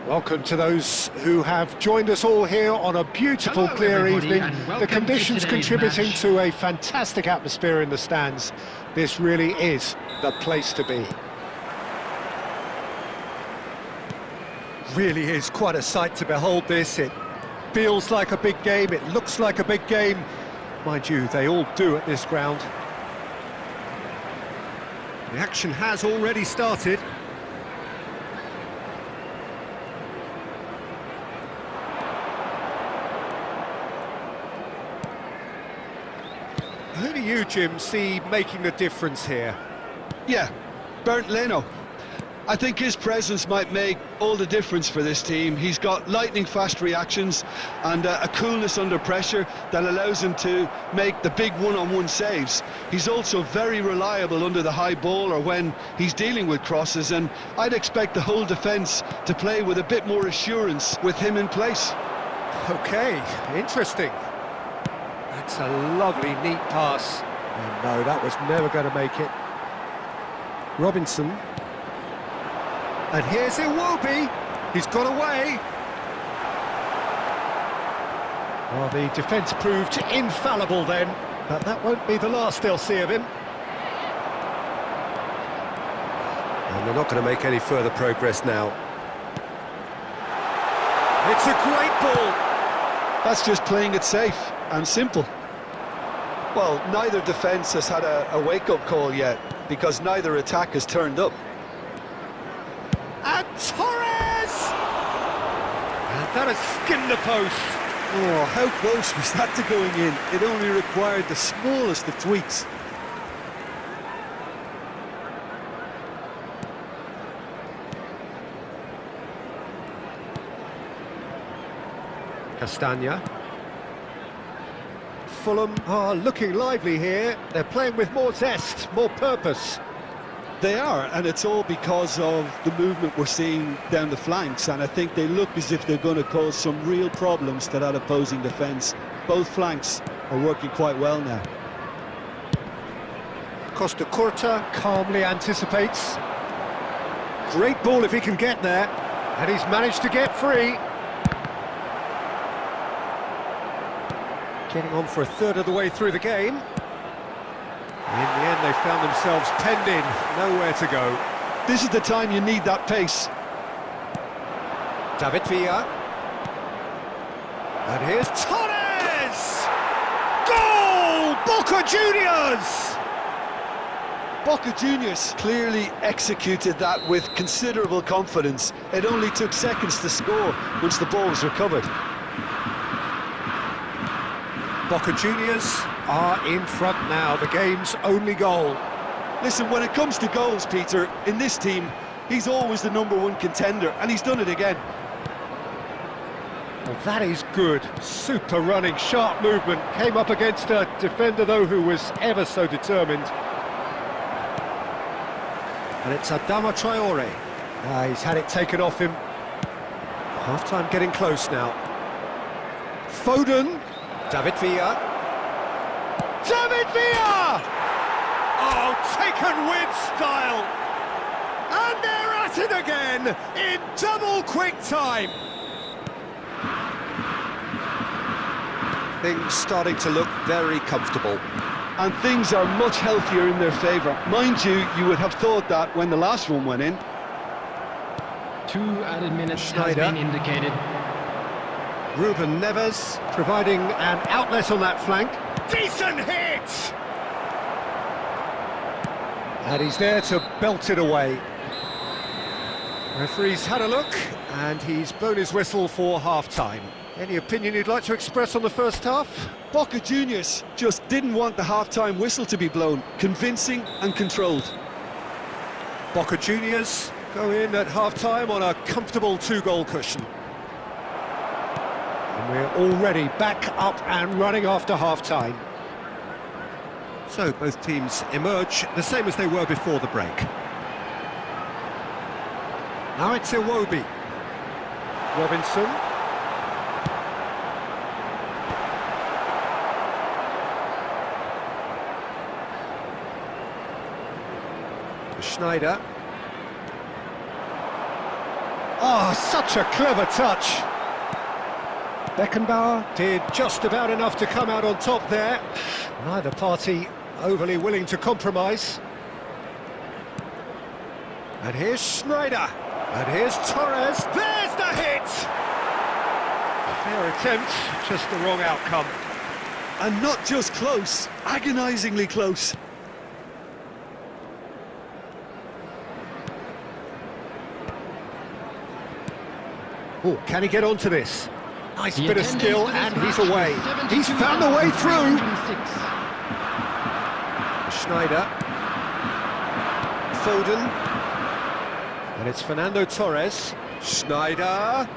Welcome to those who have joined us all here on a beautiful, clear evening. The conditions contributing to a fantastic atmosphere in the stands. This really is the place to be. Really is quite a sight to behold this. It feels like a big game, it looks like a big game. Mind you, they all do at this ground. The action has already started. Who do you, Jim, see making the difference here? Yeah, Bernd Leno. I think his presence might make all the difference for this team. He's got lightning-fast reactions and a coolness under pressure that allows him to make the big one-on-one saves. He's also very reliable under the high ball or when he's dealing with crosses, and I'd expect the whole defence to play with a bit more assurance with him in place. Okay, interesting. That's a lovely, neat pass. And no, that was never going to make it. Robinson. And here's Iwobi. He's got away. Well, the defence proved infallible then, but that won't be the last they'll see of him. And they're not going to make any further progress now. It's a great ball. That's just playing it safe and simple. Well, neither defence has had a wake-up call yet, because neither attack has turned up. And Torres! And that has skinned the post. Oh, how close was that to going in? It only required the smallest of tweaks. Castagna. Fulham are looking lively here. They're playing with more zest, more purpose. They are, and it's all because of the movement we're seeing down the flanks, and I think they look as if they're going to cause some real problems to that opposing defence. Both flanks are working quite well now. Costa Curta calmly anticipates. Great ball if he can get there, and he's managed to get free. Getting on for a third of the way through the game. In the end, they found themselves penned in, nowhere to go. This is the time you need that pace. David Villa. And here's Torres! Goal! Boca Juniors! Boca Juniors clearly executed that with considerable confidence. It only took seconds to score once the ball was recovered. Boca Juniors are in front now, the game's only goal. Listen, when it comes to goals, Peter, in this team, he's always the #1 contender, and he's done it again. Well, that is good. Super running, sharp movement. Came up against a defender, though, who was ever so determined. And it's Adama Traore. He's had it taken off him. Half-time getting close now. Foden. David Villa. David Villa! Oh, taken with style. And they're at it again in double quick time. Things starting to look very comfortable. And things are much healthier in their favour. Mind you, you would have thought that when the last one went in. 2 added minutes Schneider. has been indicated. Ruben Neves providing an outlet on that flank. Decent hit! And he's there to belt it away. Referee's had a look, and he's blown his whistle for half-time. Any opinion you'd like to express on the first half? Boca Juniors just didn't want the half-time whistle to be blown. Convincing and controlled. Boca Juniors go in at half-time on a comfortable 2-goal cushion. And we're already back up and running after half-time. So both teams emerge the same as they were before the break. Now it's Iwobi. Robinson. Schneider. Oh, such a clever touch. Beckenbauer did just about enough to come out on top there. Neither party overly willing to compromise. And here's Schneider. And here's Torres. There's the hit! Fair attempt, just the wrong outcome. And not just close, agonisingly close. Oh, can he get onto this? Nice bit of skill, and he's away. He's found a way through. Schneider. Foden. And it's Fernando Torres. Schneider.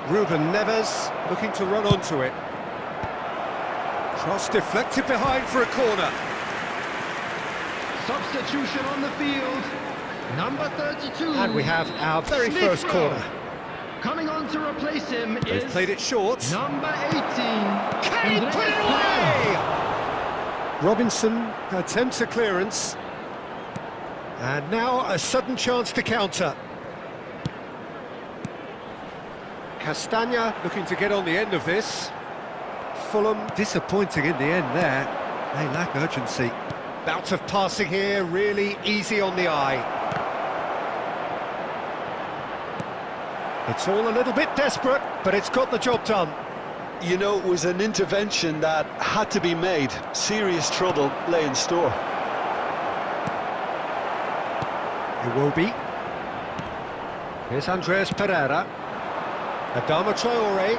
Ruben Neves looking to run onto it. Cross deflected behind for a corner. Substitution on the field. Number 32. And we have our very first corner. Coming on to replace him They've is played it short. number 18. Can he put it away? Robinson attempts a clearance. And now a sudden chance to counter. Castagna looking to get on the end of this. Fulham disappointing in the end there. They lack urgency. Bout of passing here, really easy on the eye. It's all a little bit desperate, but it's got the job done. You know, it was an intervention that had to be made. Serious trouble lay in store. Iwobi. Here's Andreas Pereira. Adama Traore.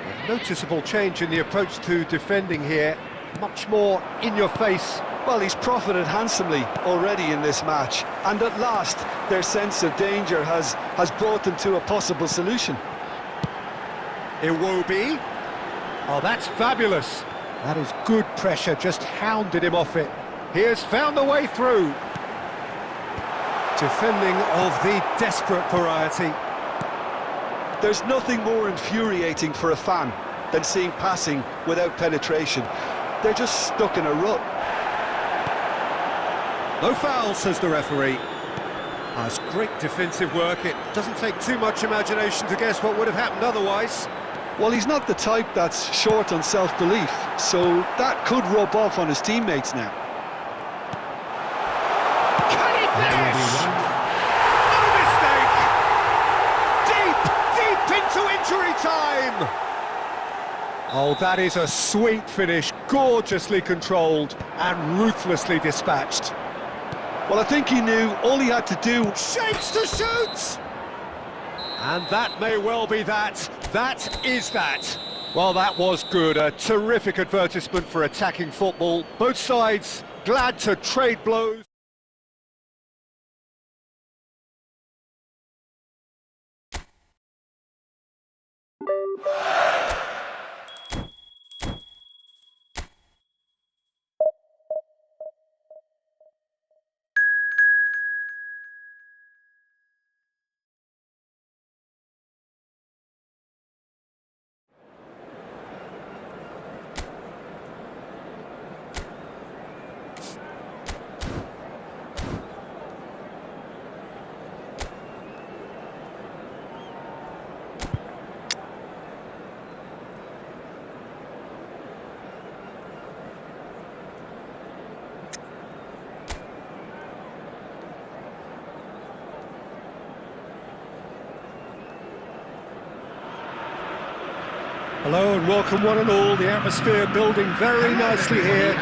A noticeable change in the approach to defending here. Much more in your face. Well, he's profited handsomely already in this match, and at last their sense of danger has brought them to a possible solution. Iwobi. Oh, that's fabulous. That is good pressure, just hounded him off it. He has found a way through. Defending of the desperate variety. There's nothing more infuriating for a fan than seeing passing without penetration. They're just stuck in a rut. No foul, says the referee. That's great defensive work. It doesn't take too much imagination to guess what would have happened otherwise. Well, he's not the type that's short on self-belief, so that could rub off on his teammates now. Can he finish? No mistake! Deep into injury time! Oh, that is a sweet finish, gorgeously controlled and ruthlessly dispatched. Well, I think he knew all he had to do. Shapes to shoot! And that may well be that. That is that. Well, that was good. A terrific advertisement for attacking football. Both sides glad to trade blows. Hello and welcome one and all. The atmosphere building very nicely here.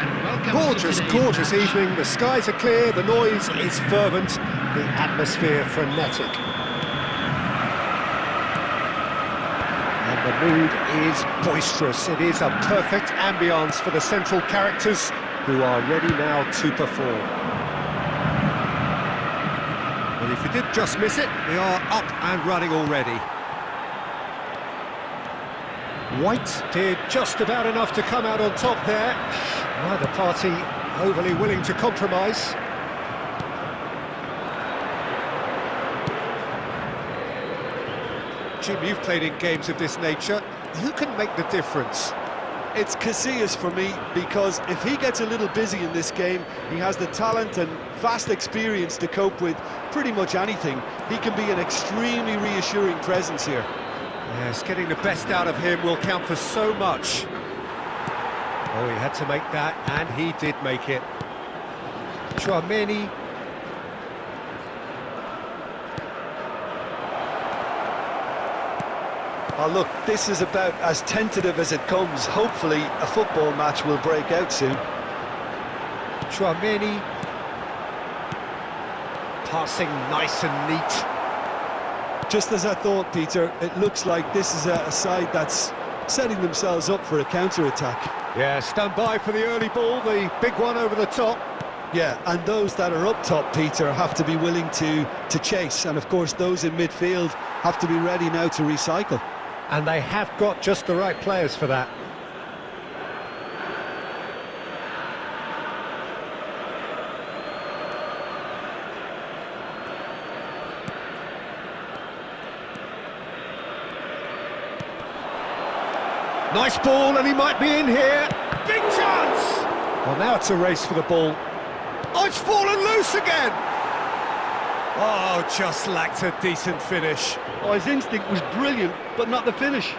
Gorgeous, gorgeous evening. The skies are clear, the noise is fervent, the atmosphere frenetic. And the mood is boisterous. It is a perfect ambience for the central characters who are ready now to perform. Well, if you did just miss it, we are up and running already. White did just about enough to come out on top there. Neither party overly willing to compromise. Jim, you've played in games of this nature. Who can make the difference? It's Casillas for me, because if he gets a little busy in this game, he has the talent and vast experience to cope with pretty much anything. He can be an extremely reassuring presence here. Yes, getting the best out of him will count for so much. Oh, he had to make that, and he did make it. Chouameni. Oh, look, this is about as tentative as it comes. Hopefully, a football match will break out soon. Chouameni. Passing nice and neat. Just as I thought, Peter, it looks like this is a side that's setting themselves up for a counter-attack. Yeah, stand by for the early ball, the big one over the top. Yeah, and those that are up top, Peter, have to be willing to chase. And, of course, those in midfield have to be ready now to recycle. And they have got just the right players for that. Nice ball, and he might be in here. Big chance! Well, now it's a race for the ball. Oh, it's fallen loose again! Oh, just lacked a decent finish. Oh, his instinct was brilliant, but not the finish.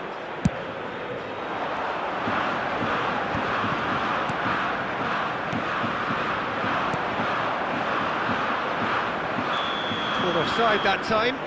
Caught offside that time.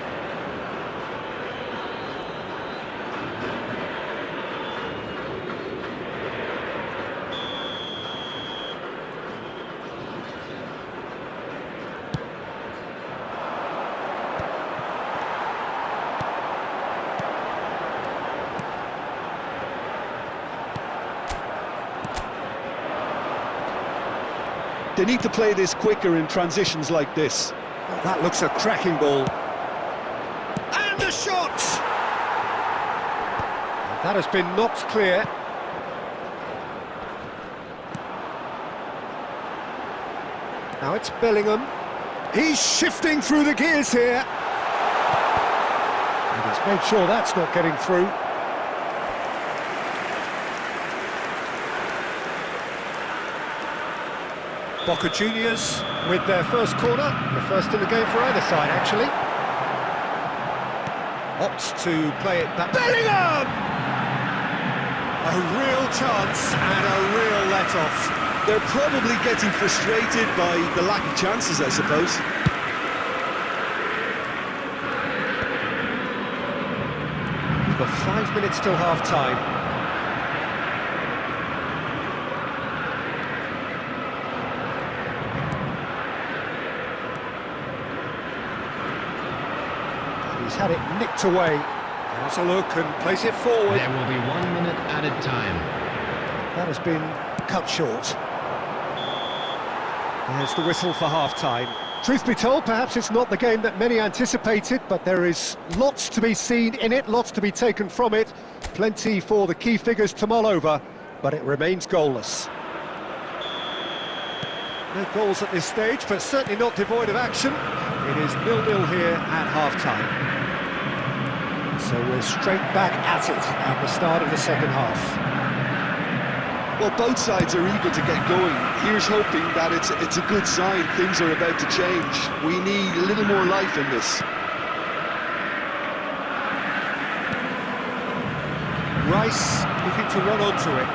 They need to play this quicker in transitions like this. Oh, that looks a cracking ball. And the shot! That has been knocked clear. Now it's Bellingham. He's shifting through the gears here. And he's made sure that's not getting through. Boca Juniors with their first corner, the first in the game for either side, actually. Opts to play it back. Bellingham! A real chance and a real let-off. They're probably getting frustrated by the lack of chances, I suppose. We've got 5 minutes till half-time. He's had it nicked away. Has a look and plays it forward. There will be 1 minute added time. That has been cut short. There's the whistle for half-time. Truth be told, perhaps it's not the game that many anticipated, but there is lots to be seen in it, lots to be taken from it. Plenty for the key figures to mull over, but it remains goalless. No goals at this stage, but certainly not devoid of action. It is 0-0 here at half-time. So we're straight back at it at the start of the second half. Well, both sides are eager to get going. Here's hoping that it's a good sign. Things are about to change. We need a little more life in this. Rice looking to run onto it.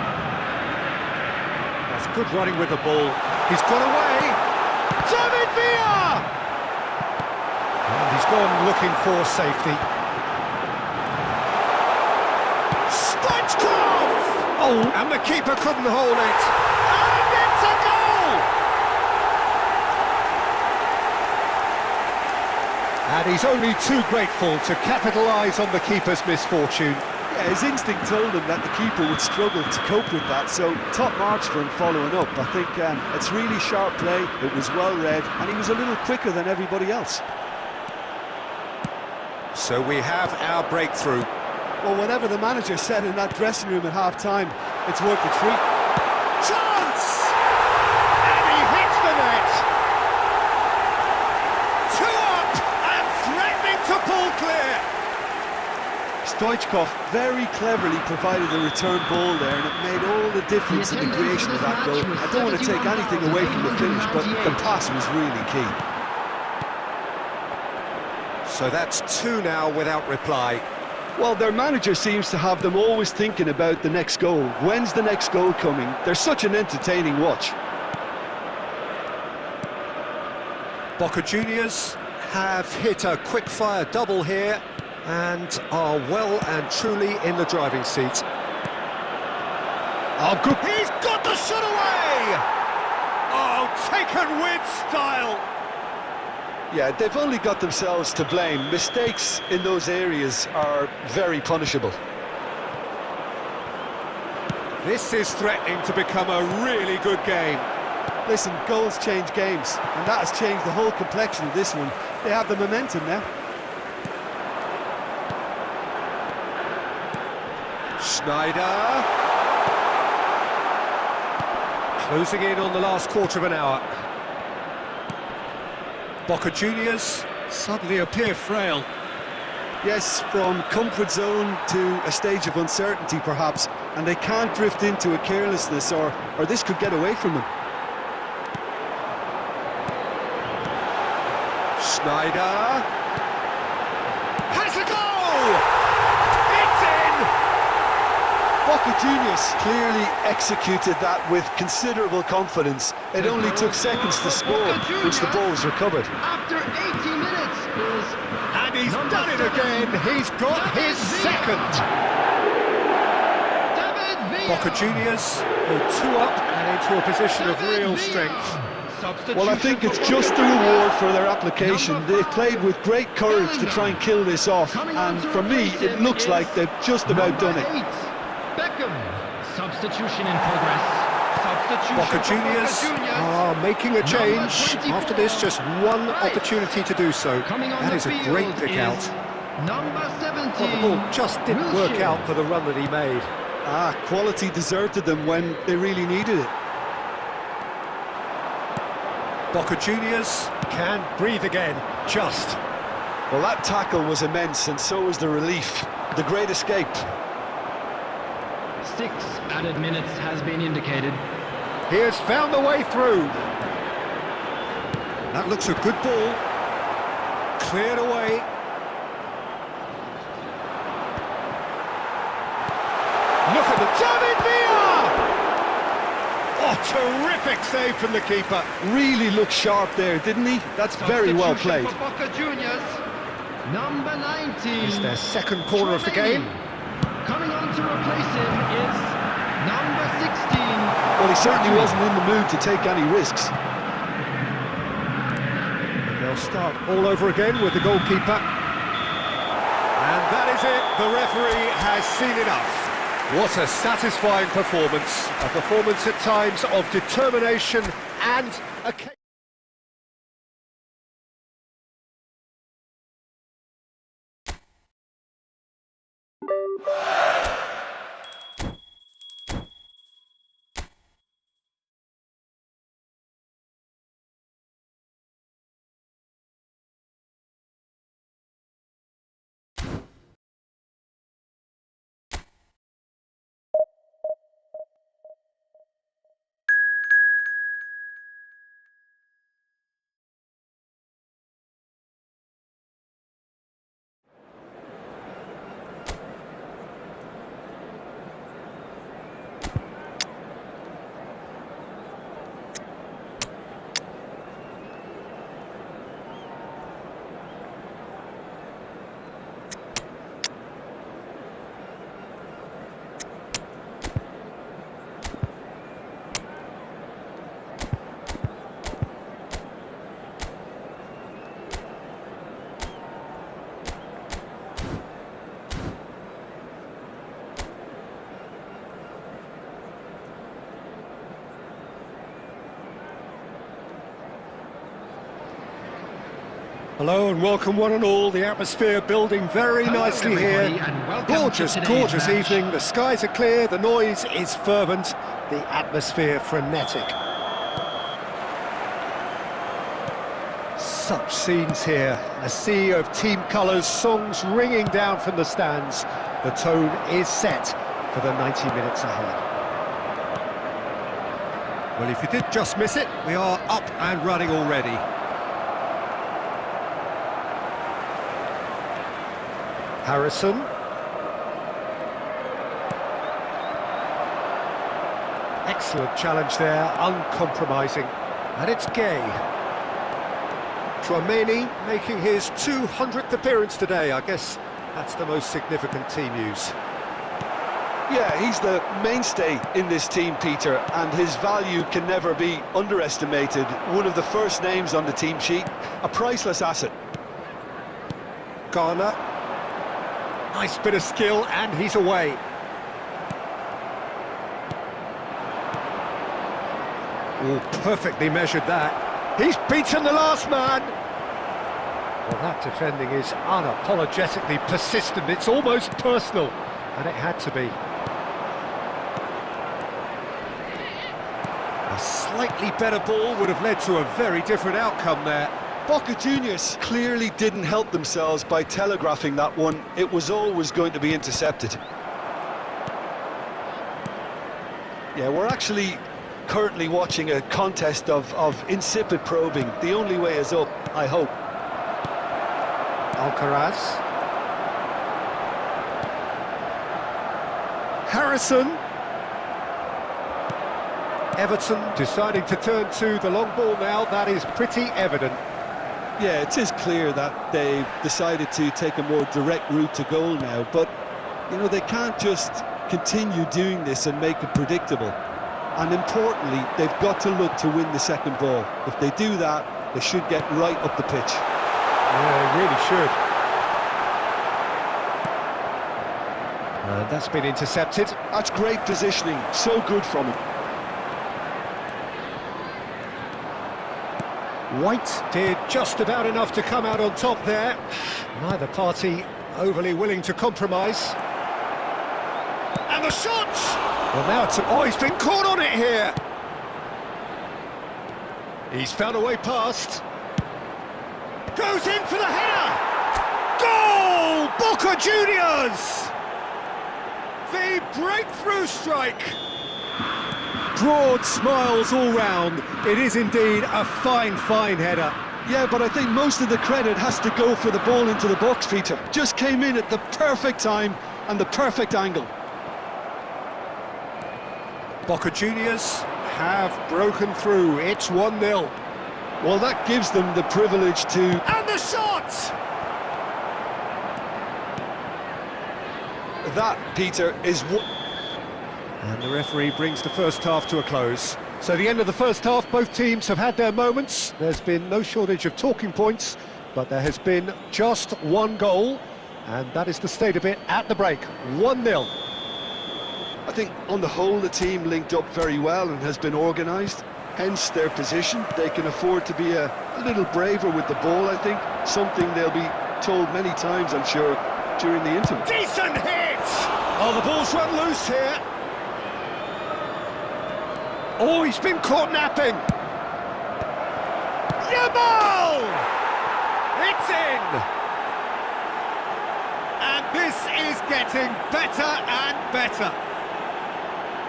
That's good running with the ball. He's got away. David Villa! And he's gone looking for safety. Oh, and the keeper couldn't hold it. And it's a goal! And he's only too grateful to capitalise on the keeper's misfortune. Yeah, his instinct told him that the keeper would struggle to cope with that, so top marks for him following up. I think it's really sharp play, it was well read, and he was a little quicker than everybody else. So we have our breakthrough. Well, whatever the manager said in that dressing room at half-time, it's worth the treat. Chance! And he hits the net! 2 up and threatening to pull clear! Stoichkov very cleverly provided a return ball there, and it made all the difference in the creation of that goal. I don't want to take anything away from the finish, but the pass was really key. So that's 2 now without reply. Well, their manager seems to have them always thinking about the next goal. When's the next goal coming? They're such an entertaining watch. Boca Juniors have hit a quick-fire double here and are well and truly in the driving seat. Oh, good. He's got the shot away! Oh, taken with style! Yeah, they've only got themselves to blame. Mistakes in those areas are very punishable. This is threatening to become a really good game. Listen, goals change games, and that has changed the whole complexion of this one. They have the momentum now. Schneider. Closing in on the last quarter of an hour. Boca Juniors suddenly appear frail. Yes, from comfort zone to a stage of uncertainty perhaps, and they can't drift into a carelessness or this could get away from them. Schneider has a goal! It's in! Boca Juniors clearly executed that with considerable confidence. It only took seconds to score once the ball was recovered. After 80 minutes is... And he's done it again. He's got his second. Boca Juniors go 2 up and into a position of real strength. Well, I think it's just the reward for their application. They played with great courage to try and kill this off, and for me, it looks like they've just about done it. Substitution in progress. Boca Juniors are making a change. After this, just one opportunity to do so. That is a great pick out. Number 17. Well, the ball just didn't work out for the run that he made. Quality deserted them when they really needed it. Boca Juniors can breathe again, just. Well, that tackle was immense, and so was the relief. The great escape. 6 added minutes has been indicated. He has found the way through. That looks a good ball. Cleared away. Look at the David Villa! Oh, terrific save from the keeper. Really looked sharp there, didn't he? That's very well played. For Boca Juniors, number 19. It's their second corner of the game. Coming on to replace him is number 16. Well, he certainly wasn't in the mood to take any risks. They'll start all over again with the goalkeeper. And that is it. The referee has seen enough. What a satisfying performance. A performance at times of determination and a... Hello and welcome one and all. The atmosphere building very nicely here. Gorgeous, gorgeous evening. The skies are clear, the noise is fervent, the atmosphere frenetic. Such scenes here. A sea of team colours, songs ringing down from the stands. The tone is set for the 90 minutes ahead. Well, if you did just miss it, we are up and running already. Harrison. Excellent challenge there, uncompromising. And it's Gay. Trameni making his 200th appearance today. I guess that's the most significant team news. Yeah, he's the mainstay in this team, Peter, and his value can never be underestimated. One of the first names on the team sheet, a priceless asset. Garner. Nice bit of skill, and he's away. Oh, perfectly measured that. He's beaten the last man. Well, that defending is unapologetically persistent. It's almost personal, and it had to be. A slightly better ball would have led to a very different outcome there. Boca Juniors clearly didn't help themselves by telegraphing that one. It was always going to be intercepted. Yeah, we're actually currently watching a contest of insipid probing. The only way is up, I hope. Alcaraz. Harrison. Everton deciding to turn to the long ball now. That is pretty evident. Yeah, it is clear that they've decided to take a more direct route to goal now, but, you know, they can't just continue doing this and make it predictable. And importantly, they've got to look to win the second ball. If they do that, they should get right up the pitch. Yeah, they really should. And that's been intercepted. That's great positioning, so good from him. White did just about enough to come out on top there. Neither party overly willing to compromise. And the shot! Well, now it's... Oh, he's been caught on it here! He's found a way past. Goes in for the header! Goal! Boca Juniors! The breakthrough strike! broad smiles all round. It is indeed a fine, fine header. Yeah, but I think most of the credit has to go for the ball into the box, Peter. Just came in at the perfect time and the perfect angle. Boca Juniors have broken through. It's 1-0. Well, that gives them the privilege to... And the shot! That, Peter, is... And the referee brings the first half to a close. So the end of the first half, both teams have had their moments. There's been no shortage of talking points, but there has been just one goal, and that is the state of it at the break. 1-0. I think on the whole the team linked up very well and has been organised, hence their position. They can afford to be a little braver with the ball, I think, something they'll be told many times, I'm sure, during the interim. Decent hit! Oh, the ball's run loose here. Oh, he's been caught napping. Yamal! It's in! And this is getting better and better.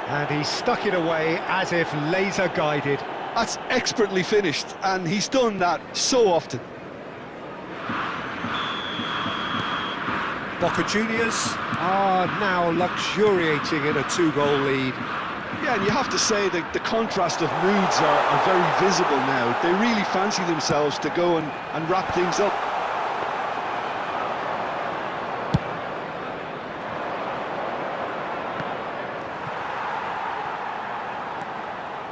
And he stuck it away as if laser guided. That's expertly finished, and he's done that so often. Boca Juniors are now luxuriating in a 2-goal lead. Yeah, and you have to say that the contrast of moods are very visible now. They really fancy themselves to go and wrap things up.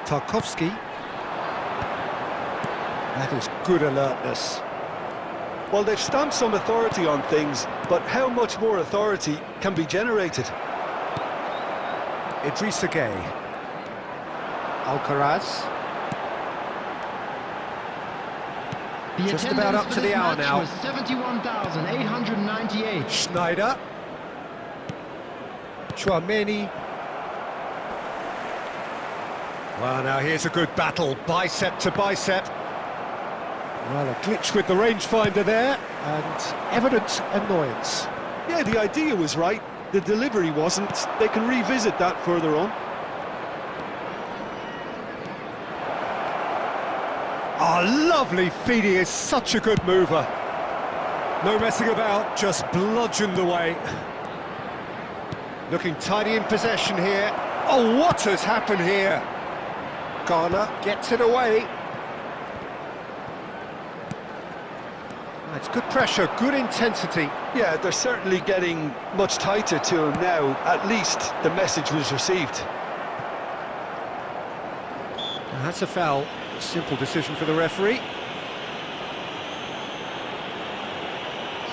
Tarkovsky. That is good alertness. Well, they've stamped some authority on things, but how much more authority can be generated? Idrissa Gueye. Alcaraz. Just about up to the hour now. 71,898. Schneider. Chouameni. Well, now here's a good battle, bicep to bicep. Well, a glitch with the rangefinder there, and evident annoyance. Yeah, the idea was right, the delivery wasn't. They can revisit that further on. Oh, lovely feed, he is such a good mover. No messing about, just bludgeoned away. Looking tidy in possession here. Oh, what has happened here? Garner gets it away. It's good pressure, good intensity. Yeah, they're certainly getting much tighter to him now. At least the message was received. And that's a foul. A simple decision for the referee.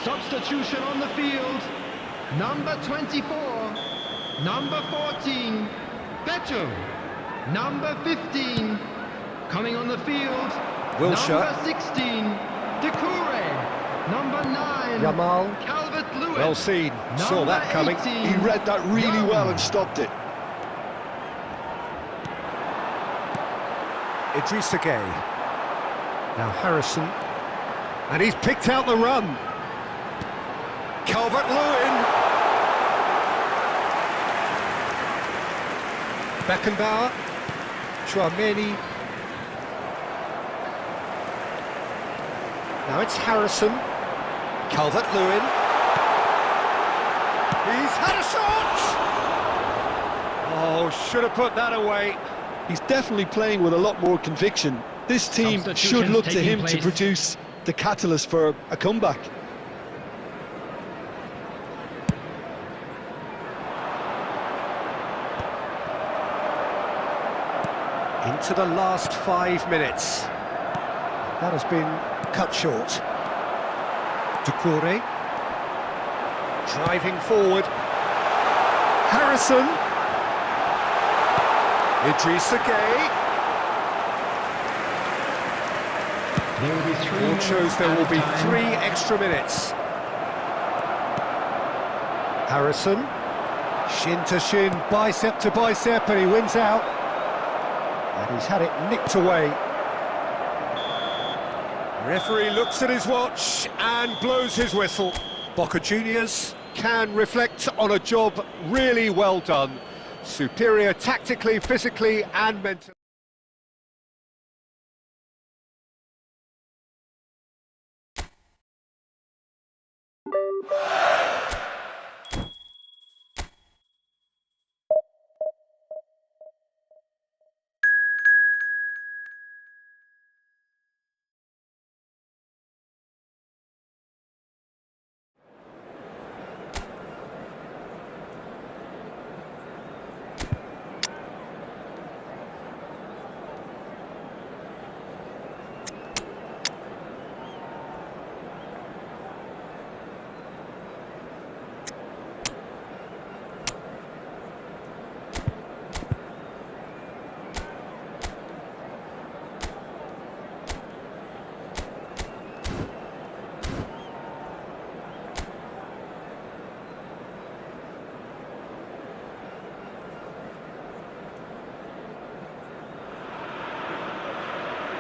Substitution on the field. Number 24. Number 14. Beto. Number 15. Coming on the field. Wilshere. Number 16. Decoure. Number 9. Yamal. Calvert-Lewin. Well seen. Saw that coming. 18. He read that really well and stopped it. Idrissa Gueye. Now Harrison. And he's picked out the run. Calvert-Lewin. Beckenbauer. Chouameni. Now it's Harrison. Calvert-Lewin. He's had a shot! Oh, should have put that away. He's definitely playing with a lot more conviction. This team should look to him to produce the catalyst for a comeback. Into the last 5 minutes. That has been cut short. Decoure. Driving forward. Harrison. Idrissa Gueye. There will be 3 All shows there will be 3 extra minutes. Harrison. Shin to shin, bicep to bicep, and he wins out. And he's had it nicked away. Referee looks at his watch and blows his whistle. Boca Juniors can reflect on a job really well done. Superior tactically, physically and mentally.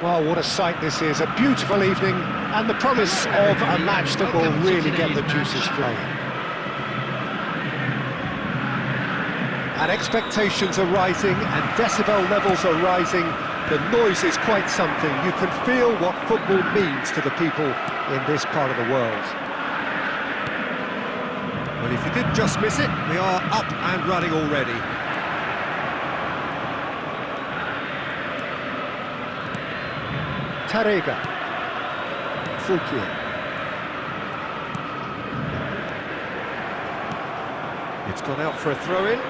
Well, what a sight this is, a beautiful evening, and the promise of a match that will really get the juices flowing. And expectations are rising, and decibel levels are rising. The noise is quite something. You can feel what football means to the people in this part of the world. Well, if you did just miss it, we are up and running already. Tarega. Fouquier. It's gone out for a throw-in.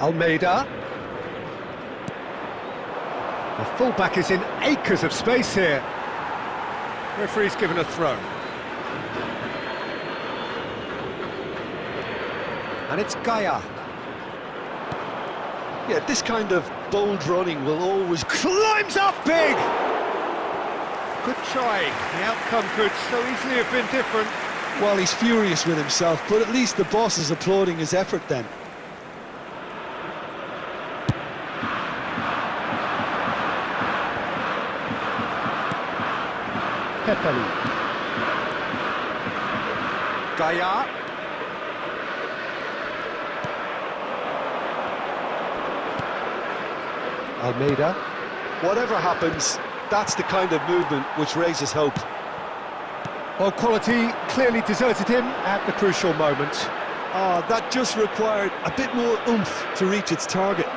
Almeida. The fullback is in acres of space here. Referee's given a throw. And it's Gaia. Yeah, this kind of bold running will always... Climbs up big! Good try. The outcome could so easily have been different. Well, he's furious with himself, but at least the boss is applauding his effort then. Pepelu. Gaia. Almeida. Whatever happens, that's the kind of movement which raises hope. Well, quality clearly deserted him at the crucial moment. That just required a bit more oomph to reach its target.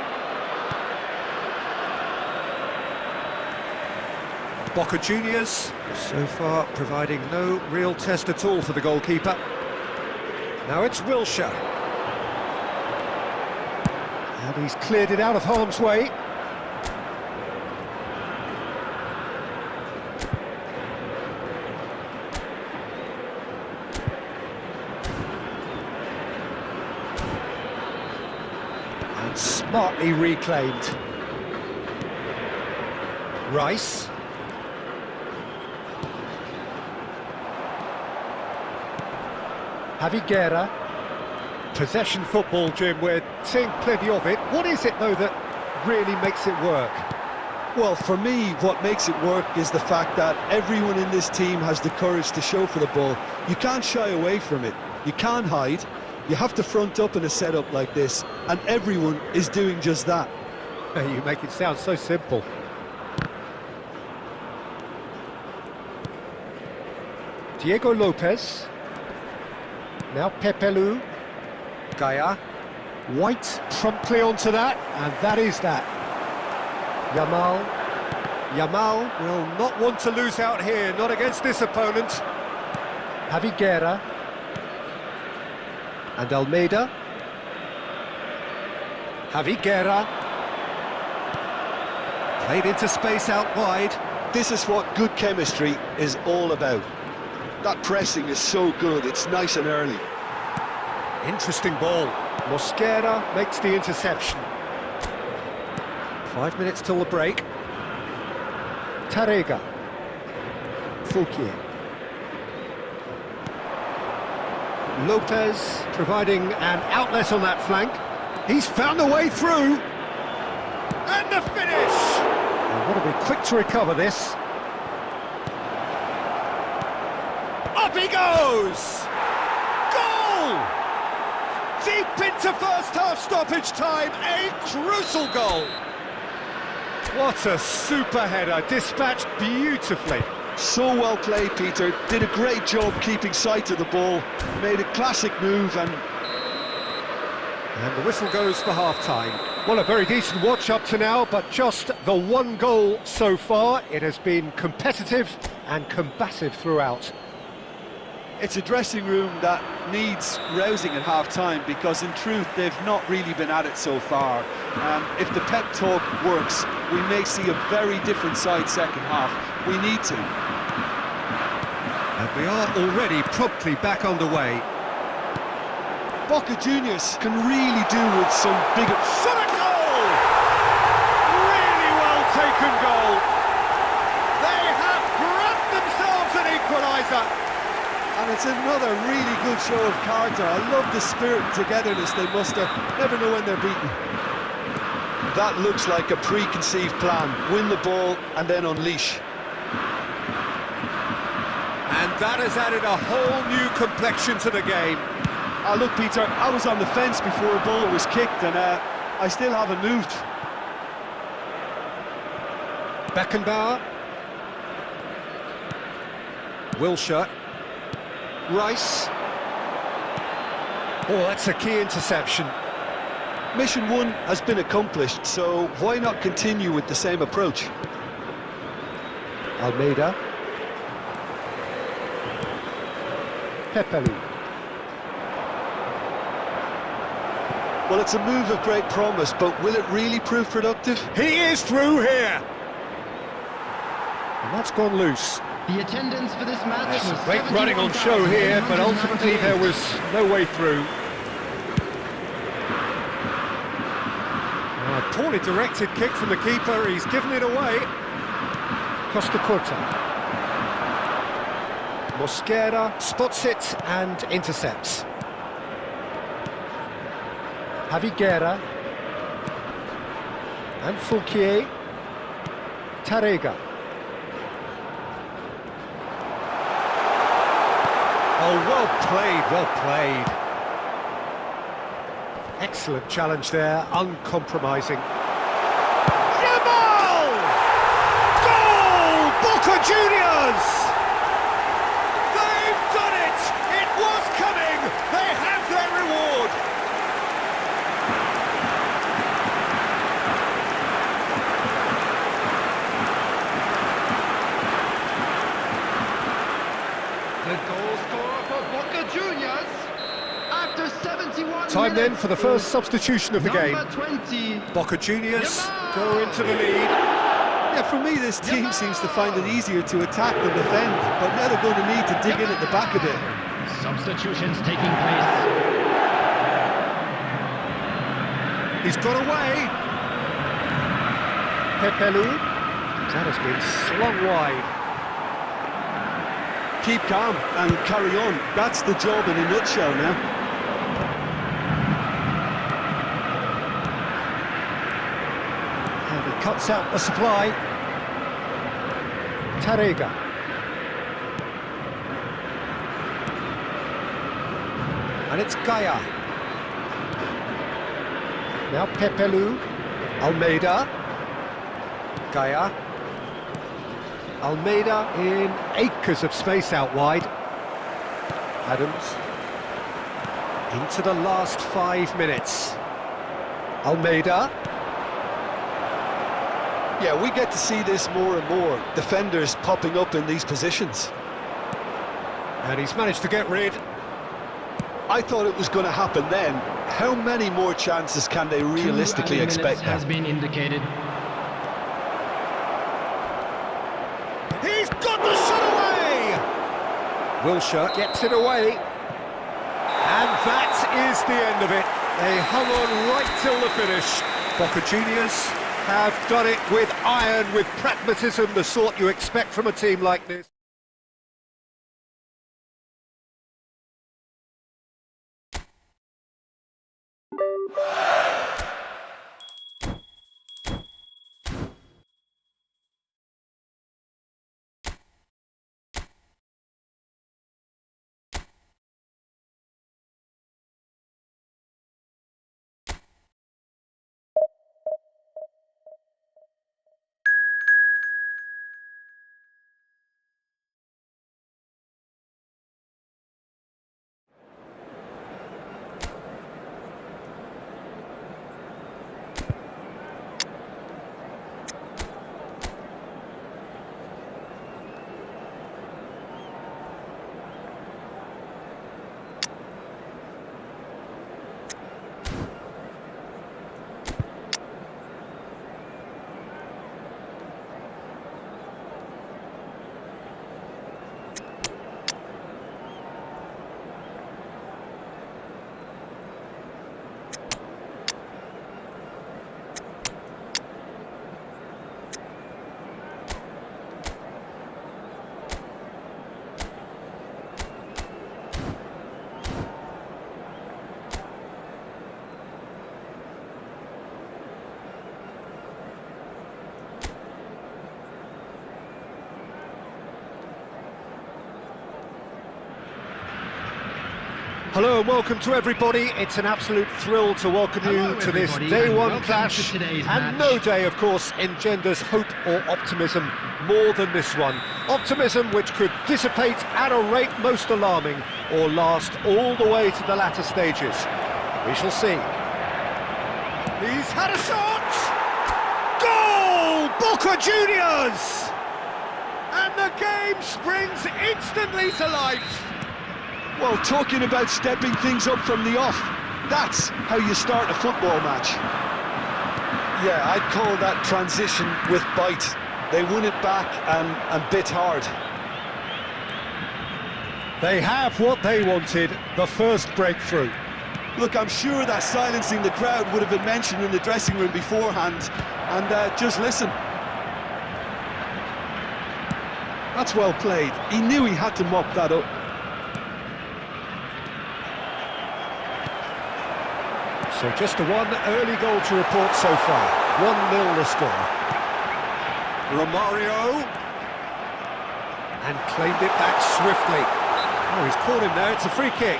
Boca Juniors, so far providing no real test at all for the goalkeeper. Now it's Wilshere. And he's cleared it out of harm's way. And smartly reclaimed. Rice. Javiguera. Possession football, Jim, we're seeing plenty of it. What is it, though, that really makes it work? Well, for me, what makes it work is the fact that everyone in this team has the courage to show for the ball. You can't shy away from it. You can't hide. You have to front up in a setup like this, and everyone is doing just that. You make it sound so simple. Diego Lopez. Now Pepelu. Gaia. White promptly onto that, and that is that. Yamal. Yamal will not want to lose out here, not against this opponent. Javiguera. And Almeida. Javiguera. Played into space out wide. This is what good chemistry is all about. That pressing is so good, it's nice and early. Interesting ball. Mosquera makes the interception. 5 minutes till the break. Tarega. Fouquier. Lopez providing an outlet on that flank. He's found a way through. And the finish! And what a be quick to recover this. he goes! Goal! Deep into first-half stoppage time, a crucial goal! What a super header, dispatched beautifully. So well played, Peter. Did a great job keeping sight of the ball. Made a classic move and the whistle goes for half-time. Well, a very decent watch up to now, but just the one goal so far. It has been competitive and combative throughout. it's a dressing room that needs rousing at half-time, because in truth they've not really been at it so far. If the pep talk works, we may see a very different side second half. We need to. And we are already promptly back underway. Boca Juniors can really do with some bigger... Shot a goal! Really well taken goal. They have grabbed themselves an equaliser. And it's another really good show of character. I love the spirit and togetherness they muster. Never know when they're beaten. That looks like a preconceived plan. Win the ball and then unleash. And that has added a whole new complexion to the game. Look, Peter, I was on the fence before a ball was kicked, and I still haven't moved. Beckenbauer. Wilshere. Rice. Oh, that's a key interception. Mission 1 has been accomplished, so why not continue with the same approach? Almeida. Pepelu. Well, it's a move of great promise, but will it really prove productive? He is through here. And that's gone loose. The attendance for this match was Great running on show here, but ultimately there was no way through. Poorly directed kick from the keeper, he's given it away. Costa Curta. Mosquera spots it and intercepts. Javiguera. And Fouquier. Tarrega. Oh, well played, well played. Excellent challenge there, uncompromising. Jamal! Goal! Boca Juniors! They've done it! It was coming! They have their reward! The goal scorer for Boca Juniors after 71 Time then minutes for the first substitution of the game. Number 20. Boca Juniors Jamal! go into the lead. Yeah, for me, this team seems to find it easier to attack than defend, but now they're going to need to dig in at the back a bit. Substitutions taking place. He's got away. Pepelu. That has been slung wide. Keep calm and carry on. That's the job in a nutshell now. And he cuts out the supply. Tarrega. And it's Gaia. Now Pepelu. Almeida. Gaia. Almeida in acres of space out wide. Adams. Into the last 5 minutes. Almeida. Yeah, we get to see this more and more. Defenders popping up in these positions. And he's managed to get rid. I thought it was going to happen then. How many more chances can they realistically 2 minutes expect now? has been indicated. He's got the shot away! Wilshere gets it away. And that is the end of it. They hung on right till the finish. Boca Juniors have done it with iron, with pragmatism, the sort you expect from a team like this. Hello and welcome to everybody. It's an absolute thrill to welcome you to this day one clash. And no day, of course, engenders hope or optimism more than this one. Optimism which could dissipate at a rate most alarming or last all the way to the latter stages. We shall see. He's had a shot! Goal! Boca Juniors! And the game springs instantly to life. Well, talking about stepping things up from the off, that's how you start a football match. Yeah, I'd call that transition with bite. They won it back and bit hard. They have what they wanted, the first breakthrough. Look, I'm sure that silencing the crowd would have been mentioned in the dressing room beforehand. And just listen. That's well played. He knew he had to mop that up. So just one early goal to report so far. 1-0 the score. Romario. And claimed it back swiftly. Oh, he's caught him there, it's a free kick.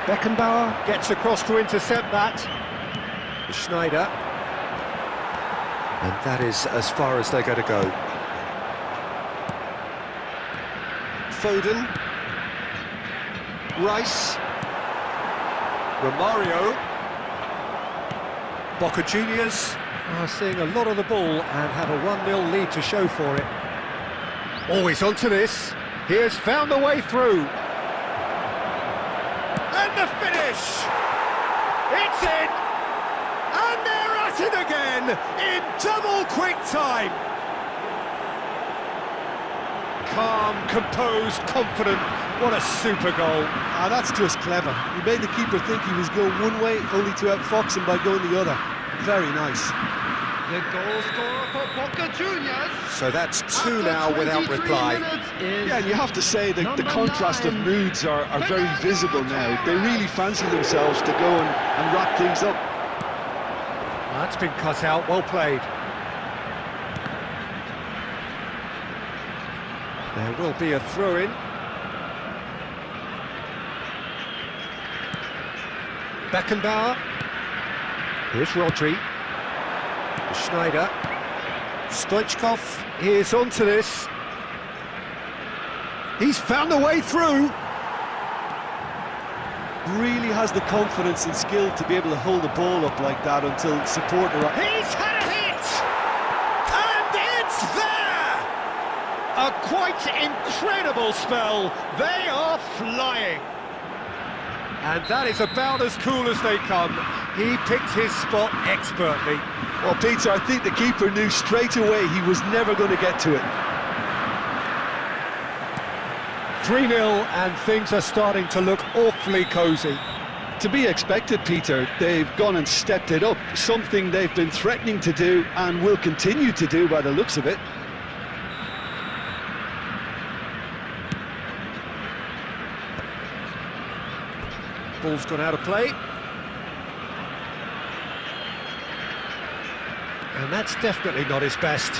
Beckenbauer gets across to intercept that. Schneider. And that is as far as they're going to go. Foden. Rice. Romario. Boca Juniors are seeing a lot of the ball and have a 1-0 lead to show for it. Always onto this. He has found a way through. And the finish! It's in! And they're at it again in double quick time! Calm, composed, confident. What a super goal. Ah, that's just clever. He made the keeper think he was going one way, only to outfox him by going the other. Very nice. The goal scorer for Boca Juniors. So that's two now without reply. Yeah, and you have to say that the contrast of moods are very visible now. They really fancy themselves to go and wrap things up. That's been cut out, well played. There will be a throw-in. Beckenbauer. Here's Rodri. Schneider. Stoichkov is onto this. He's found a way through. Really has the confidence and skill to be able to hold the ball up like that until support arrives. He's had a hit! And it's there! A quite incredible spell. They are flying. And that is about as cool as they come. He picked his spot expertly. Well, Peter, I think the keeper knew straight away he was never going to get to it. 3-0 and things are starting to look awfully cosy. To be expected, Peter. They've gone and stepped it up, something they've been threatening to do and will continue to do by the looks of it. Ball's gone out of play. And that's definitely not his best.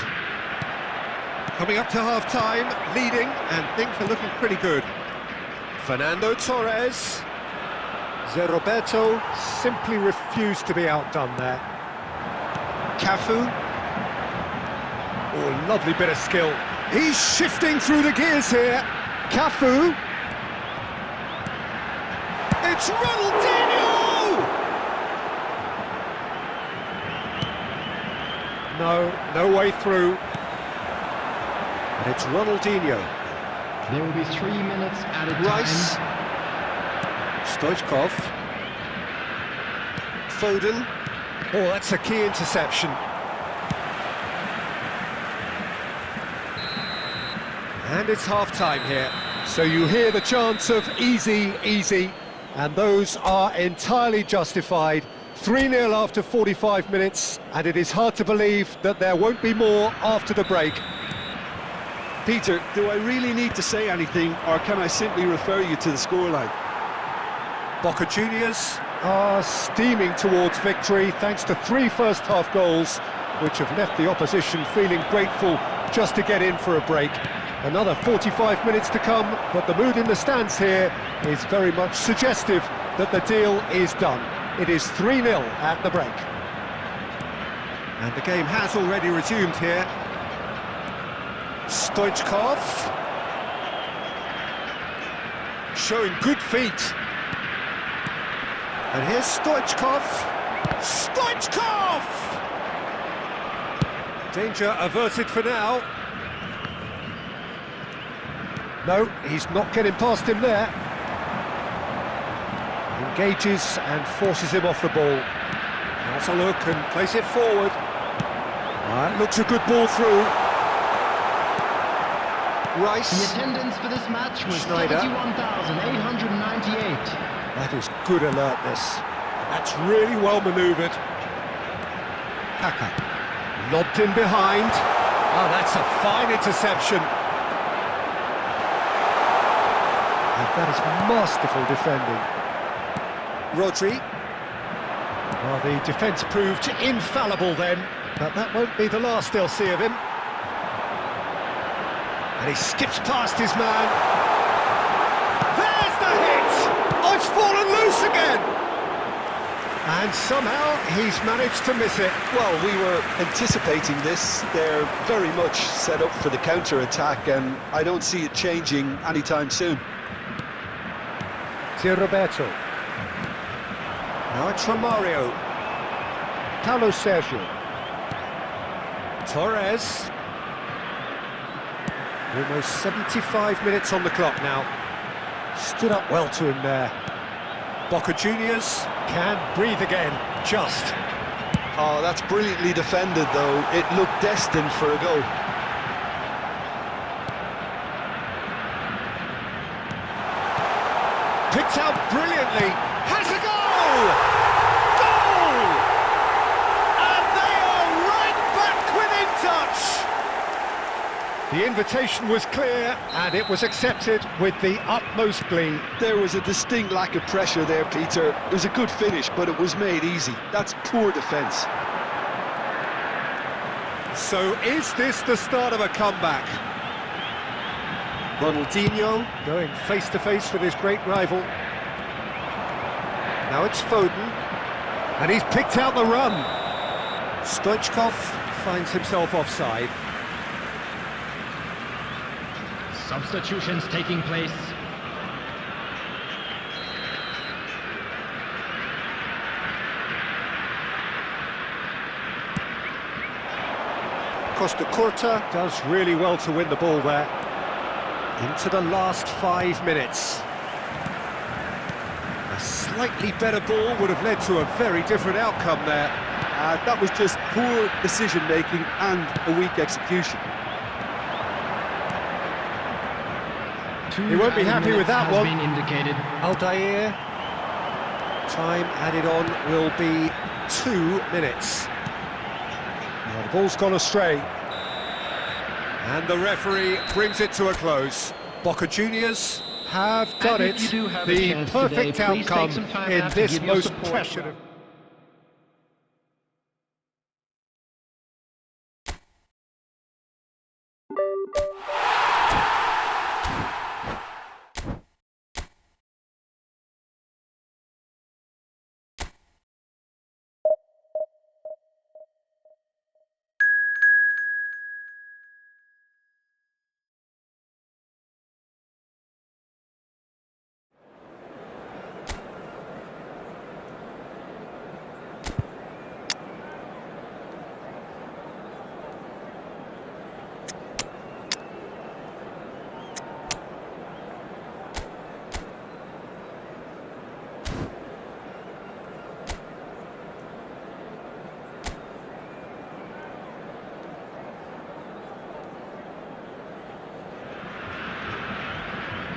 Coming up to half-time, leading, and things are looking pretty good. Fernando Torres. Zé Roberto simply refused to be outdone there. Cafu. Oh, lovely bit of skill. He's shifting through the gears here. Cafu. It's Ronaldinho! No way through. And it's Ronaldinho. There will be 3 minutes at a time. Rice. Stoichkov. Foden. Oh, that's a key interception. And it's half-time here. So you hear the chants of easy, easy, and those are entirely justified. 3-0 after 45 minutes, and it is hard to believe that there won't be more after the break. Peter, do I really need to say anything, or can I simply refer you to the scoreline? Boca Juniors are steaming towards victory thanks to 3 first-half goals, which have left the opposition feeling grateful just to get in for a break. Another 45 minutes to come, but the mood in the stands here is very much suggestive that the deal is done. It is 3-0 at the break. And the game has already resumed here. Stoichkov showing good feet. And here's Stoichkov. Stoichkov! Danger averted for now. No, he's not getting past him there. Engages and forces him off the ball. Has a look and plays it forward. That looks a good ball through. Rice. The attendance for this match was Schneider. 71,898. That is good alertness. That's really well manoeuvred. Kaka. Lobbed in behind. Oh, that's a fine interception. And that is masterful defending. Rodri. Well, the defence proved infallible then, but that won't be the last they'll see of him. And he skips past his man. There's the hit! Oh, it's fallen loose again! And somehow he's managed to miss it. Well, we were anticipating this. They're very much set up for the counter-attack, and I don't see it changing anytime soon. Roberto. Now it's Romario. Paulo Sergio. Torres. Almost 75 minutes on the clock now. Stood up well to him there. Boca Juniors can breathe again, just. Oh, that's brilliantly defended, though. It looked destined for a goal. Picked out brilliantly. Has a goal! Goal! And they are right back within touch. The invitation was clear, and it was accepted with the utmost glee. There was a distinct lack of pressure there, Peter. It was a good finish, but it was made easy. That's poor defence. So is this the start of a comeback? Ronaldinho going face-to-face with his great rival. Now it's Foden, and he's picked out the run. Stoichkov finds himself offside. Substitutions taking place. Costa Curta does really well to win the ball there. Into the last 5 minutes. A slightly better ball would have led to a very different outcome there. That was just poor decision-making and a weak execution. He won't be happy with that one. Been indicated. Aldair. Time added on will be 2 minutes. Now the ball's gone astray. And the referee brings it to a close. Boca Juniors have done it. The perfect outcome in this most pressured.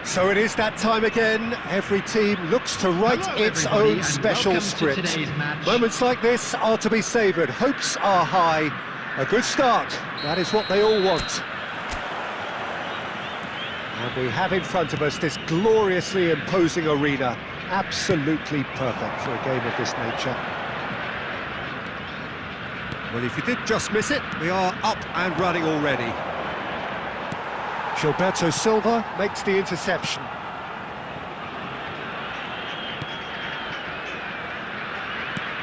So it is that time again. Every team looks to write its own special script. Moments like this are to be savoured. Hopes are high. A good start. That is what they all want. And we have in front of us this gloriously imposing arena. absolutely perfect for a game of this nature. Well, if you did just miss it, we are up and running already. Gilberto Silva makes the interception.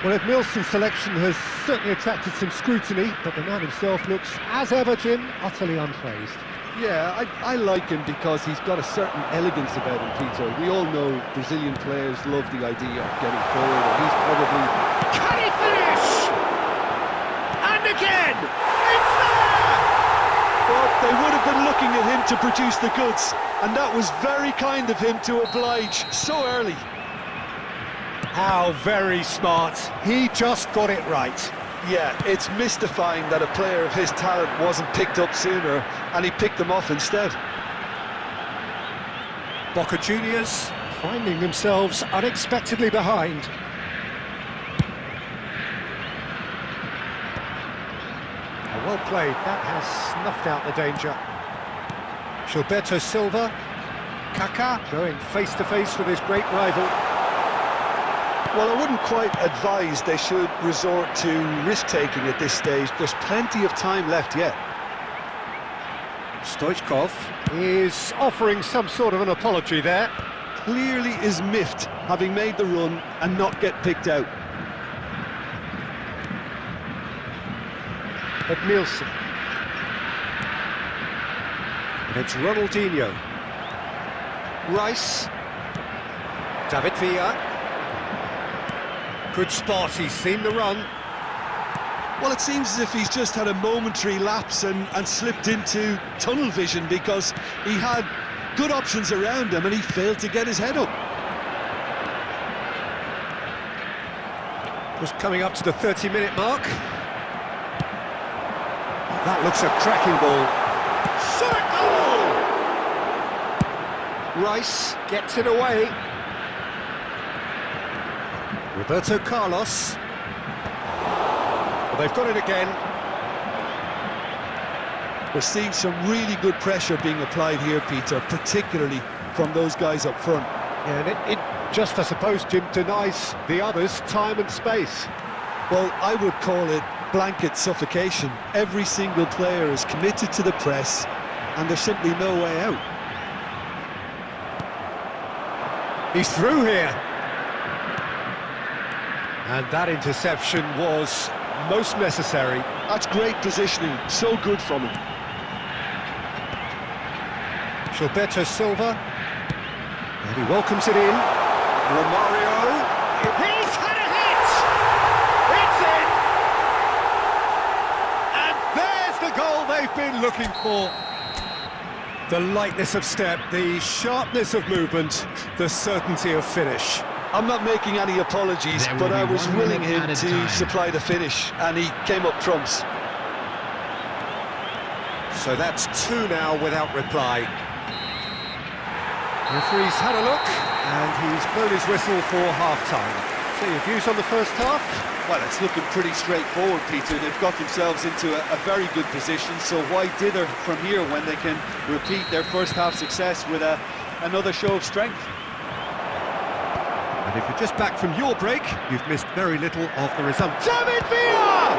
Well, Edmilson's selection has certainly attracted some scrutiny, but the man himself looks, as ever, Jim, utterly unfazed. Yeah, I like him because he's got a certain elegance about him, Peter. We all know Brazilian players love the idea of getting forward, and he's probably... Can he finish? And again! It's there! Well, they would have been looking at him to produce the goods, and that was very kind of him to oblige so early. How very smart. He just got it right. Yeah, it's mystifying that a player of his talent wasn't picked up sooner, and he picked them off instead. Boca Juniors finding themselves unexpectedly behind. Well played, that has snuffed out the danger. Gilberto Silva, Kaká going face to face with his great rival. Well, I wouldn't quite advise they should resort to risk-taking at this stage. There's plenty of time left yet. Stoichkov is offering some sort of an apology there. Clearly is miffed, having made the run and not get picked out. Edmilson. And it's Ronaldinho. Rice. David Villa. Good spot, he's seen the run. Well, it seems as if he's just had a momentary lapse and slipped into tunnel vision, because he had good options around him and he failed to get his head up. Just coming up to the 30-minute mark. That looks a cracking ball. Shot goal! Rice gets it away. Roberto Carlos. Well, they've got it again. We're seeing some really good pressure being applied here, Peter, particularly from those guys up front. Yeah, and it just, I suppose, Jim, denies the others time and space. Well, I would call it blanket suffocation. Every single player is committed to the press, and there's simply no way out. He's through here. And that interception was most necessary. That's great positioning, so good from him. Gilberto Silva, and he welcomes it in. Romario, He's had a hit! It's in! And there's the goal they've been looking for. The lightness of step, the sharpness of movement, the certainty of finish. I'm not making any apologies, but I was willing him to supply the finish, and he came up trumps. So that's two now without reply. The referee's had a look, and he's blown his whistle for half-time. So your views on the first half? Well, it's looking pretty straightforward, Peter. They've got themselves into a very good position, so why dither from here when they can repeat their first half success with another show of strength? And if you're just back from your break, you've missed very little of the result. David Villa!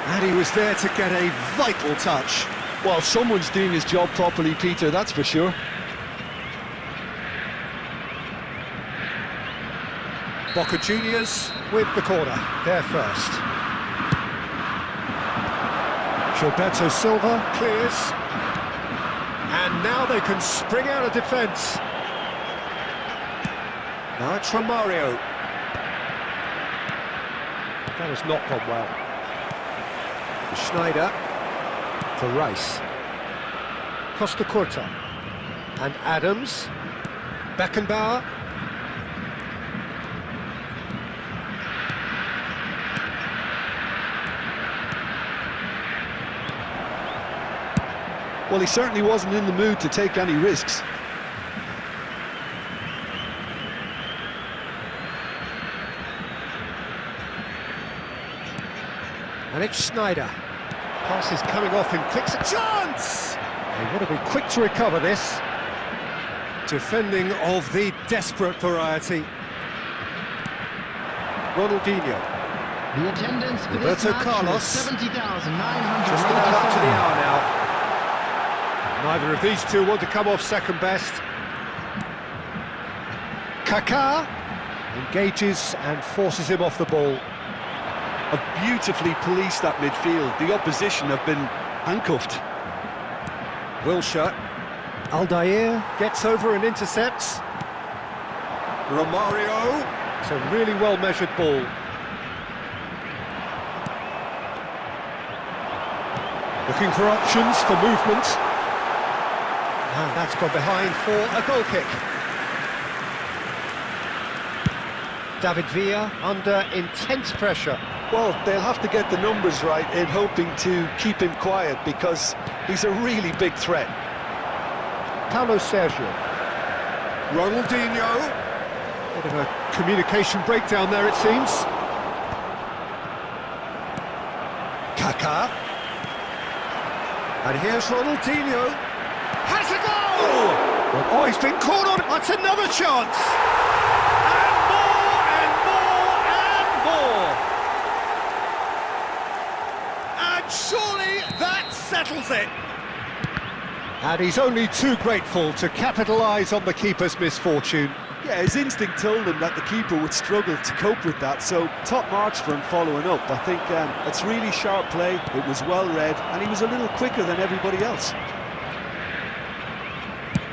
And he was there to get a vital touch. Well, someone's doing his job properly, Peter, that's for sure. Boca Juniors with the corner, there first. Gilberto Silva clears. And now they can spring out of defence. Now it's Romario. That has not gone well. Schneider for Rice. Costa Curta. And Adams. Beckenbauer. Well, he certainly wasn't in the mood to take any risks. And it's Schneider. Pass is coming off in quick. Chance! They want to be quick to recover this. Defending of the desperate variety. Ronaldinho. The attendance for Roberto this match Carlos. was 70,987. Just about up to the hour now. Neither of these two want to come off second best. Kaká engages and forces him off the ball. Have beautifully policed that midfield. The opposition have been handcuffed. Wilshere. Aldair gets over and intercepts. Romario. It's a really well-measured ball. Looking for options for movement. And that's gone behind for a goal kick. David Villa under intense pressure. Well, they'll have to get the numbers right in hoping to keep him quiet because he's a really big threat. Carlos Sergio. Ronaldinho. Bit of a communication breakdown there, it seems. Kaká. And here's Ronaldinho. Has a goal! Oh, he's been caught on. That's another chance. And more, and more, and more. And surely that settles it. And he's only too grateful to capitalise on the keeper's misfortune. Yeah, his instinct told him that the keeper would struggle to cope with that, so top marks for him following up. I think it's really sharp play, it was well read, and he was a little quicker than everybody else.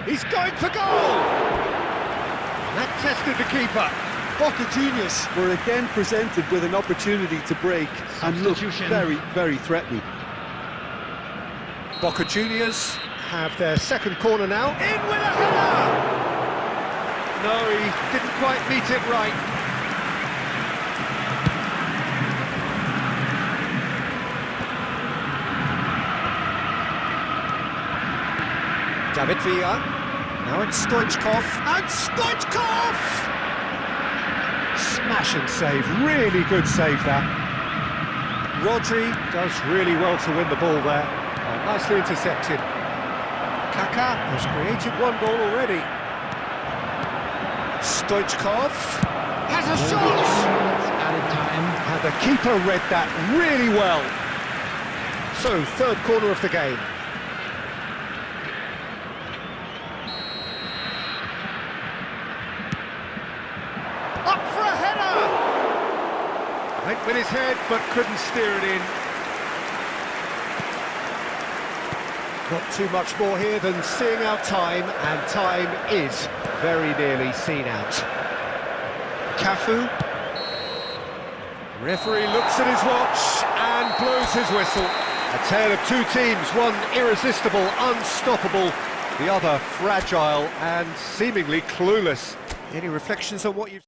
He's going for goal! That tested the keeper. Boca Juniors were again presented with an opportunity to break and look very, very threatening. Boca Juniors have their second corner now. In with a header! No, he didn't quite meet it right. David Villa. Now it's Stoichkov. And Stoichkov! Smash and save. Really good save, that. Rodri does really well to win the ball there. Nicely intercepted. Kaká has created one goal already. Stoichkov has a shot! Added time. And the keeper read that really well. So, third corner of the game. Up for a header! Went with his head, but couldn't steer it in. Not too much more here than seeing out time, and time is very nearly seen out. Cafu. Referee looks at his watch and blows his whistle. A tale of two teams, one irresistible, unstoppable, the other fragile and seemingly clueless. Any reflections on what you've